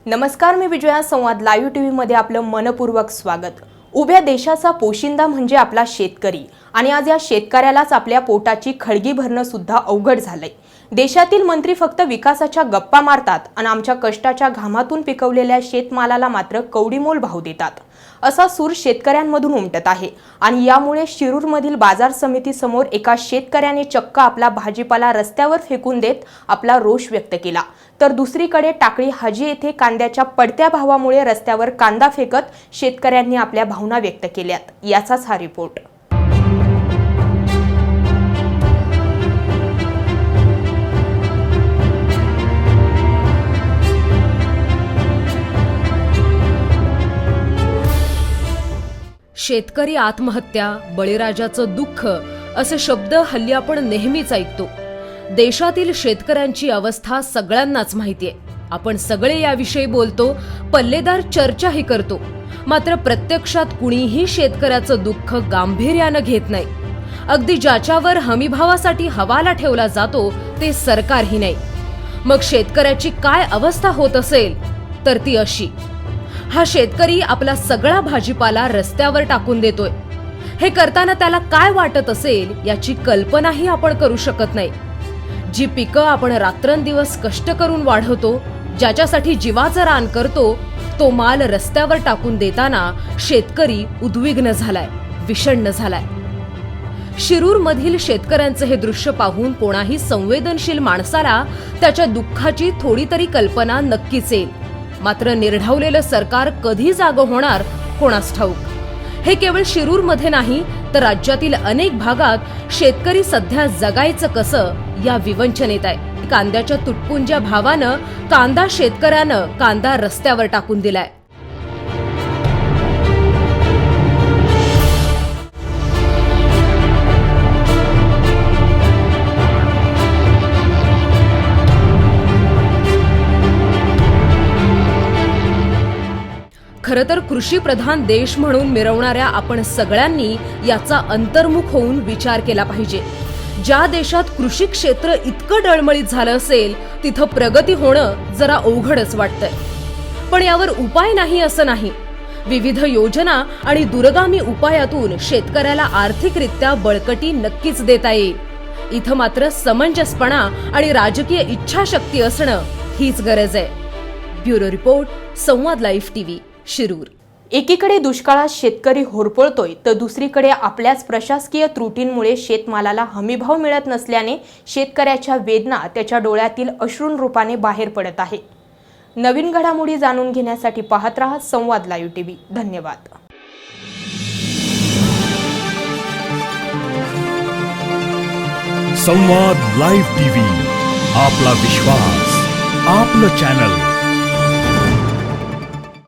नमस्कार, मी विजया. संवाद लाईव्ह टीव्हीमध्ये आपलं मनपूर्वक स्वागत. उभ्या देशाचा पोशिंदा म्हणजे आपला शेतकरी आणि आज या शेतकऱ्यालाच आपल्या पोटाची खळगी भरणं सुद्धा अवघड झालंय. देशातील मंत्री फक्त विकासाच्या गप्पा मारतात आणि आमच्या कष्टाच्या घामातून पिकवलेल्या शेतमालाला मात्र कवडीमोल भाव देतात. असा सूर शेतकऱ्यांमधून उमटत आहे आणि यामुळे शिरूरमधील बाजार समितीसमोर एका शेतकऱ्याने चक्क आपला भाजीपाला रस्त्यावर फेकून देत आपला रोष व्यक्त केला. तर दुसरीकडे टाकळी हाजी येथे कांद्याच्या पडत्या भावामुळे रस्त्यावर कांदा फेकत शेतकऱ्यांनी आपल्या भावना व्यक्त केल्यात. याचाच हा रिपोर्ट. शेतकरी आत्महत्या, बळीराजाचं दुःख असे शब्द हल्ली आपण नेहमीच ऐकतो. देशातील शेतकऱ्यांची अवस्था सगळ्यांनाच माहितीये. आपण सगळे याविषयी बोलतो, पल्लेदार चर्चाही करतो. मात्र प्रत्यक्षात कुणीही शेतकऱ्याचं दुःख गांभीर्यानं घेत नाही. अगदी ज्याच्यावर हमीभावासाठी हवाला ठेवला जातो ते सरकारही नाही. मग शेतकऱ्याची काय अवस्था होत असेल तर ती अशी. हा शेतकरी आपला सगळा भाजीपाला रस्त्यावर टाकून देतोय. हे करताना त्याला काय वाटत असेल याची कल्पनाही आपण करू शकत नाही. जी पिकं आपण रात्रंदिवस कष्ट करून वाढवतो, ज्याच्यासाठी जीवाचं रान करतो, तो माल रस्त्यावर टाकून देताना शेतकरी उद्विग्न झालाय, विषण्ण झालाय. शिरूरमधील शेतकऱ्यांचे हे दृश्य पाहून कोणाही संवेदनशील माणसाला त्याच्या दुःखाची थोडी तरी कल्पना नक्कीच येईल. मात्र निर्ढावलेलं सरकार कधी जागं होणार कोणास ठाऊक. हे केवळ शिरूरमध्ये नाही तर राज्यातील अनेक भागात शेतकरी सध्या जगायचं कसं या विवंचनेत आहे. कांद्याच्या तुटपुंज्या भावानं कांदा शेतकऱ्यानं कांदा रस्त्यावर टाकून दिलाय. खरं तर कृषी प्रधान देश म्हणून मिरवणाऱ्या आपण सगळ्यांनी याचा अंतर्मुख होऊन विचार केला पाहिजे. ज्या देशात कृषी क्षेत्र इतकं डळमळीत झालं असेल तिथं प्रगती होणं जरा अवघडच वाटतंय. पण यावर उपाय नाही असं नाही. विविध योजना आणि दूरगामी उपायातून शेतकऱ्याला आर्थिकरित्या बळकटी नक्कीच देता येईल. इथं मात्र समंजसपणा आणि राजकीय इच्छाशक्ती असणं हीच गरज आहे. ब्युरो रिपोर्ट, संवाद लाईव्ह टीव्ही, शिरूर. एकीकडे दुष्काळात शेतकरी होरपळतोय तर दुसरीकडे आपल्याच प्रशासकीय त्रुटींमुळे शेतमालाला हमीभाव मिळत नसल्याने शेतकऱ्याच्या वेदना त्याच्या डोळ्यातील अश्रून रूपाने बाहेर पडत आहे. नवीन घडामोडी जाणून घेण्यासाठी पाहत रहा संवाद लाईव्ह टीव्ही. धन्यवाद. संवाद लाईव्ह टीव्ही, आपला विश्वास, आपलं चॅनल.